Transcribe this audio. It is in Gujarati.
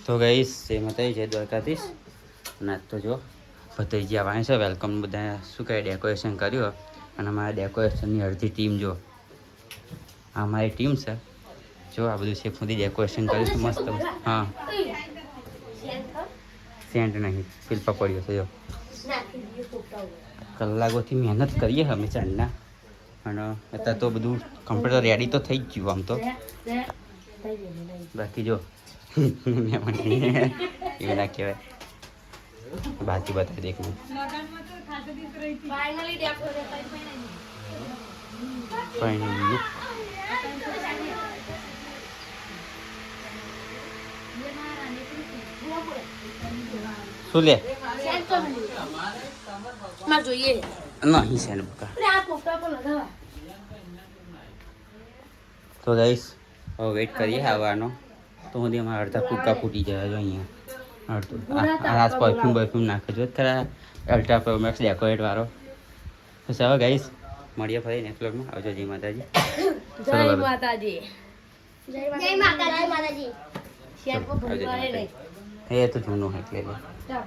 તો ગઈશ એ મતાઈ છે દ્વારકાધીશ ના તો જો ભત્રીજી આવવાની છે વેલકમ બધા શું કહે ડેકોરેશન કર્યું અને અમારા ડેકોરેશનની અડધી ટીમ જો આ અમારી ટીમ છે જો આ બધું છે સુધી ડેકોરેશન કર્યું છે મસ્ત હા સેન્ટ નહીં ફિલ્પા પડ્યો છે જો કલાકોથી મહેનત કરીએ અમે ચાંદના અને અત્યારે તો બધું કમ્પ્યુટર રેડી તો થઈ જ ગયું આમ તો બાકી જો એવું ના કહેવાય બાકી બતાવી દેખ શું લે નહીં છે તો ગાઈસ હવે વેઇટ કરીએ આવવાનો તો સુધી અમારા અડધા ફૂટકા ફૂટી જાય જો અહીંયા અડધું આ પરફ્યુમ નાખે જો ખરા અલ્ટ્રા પ્રો મેક્સ ડેકોરેટ વાળો તો ચાલો ગાઈસ મળીએ ફરી નેક્સ્ટ વ્લોગમાં આવજો જય માતાજી જય માતાજી એ તો જૂનું એટલે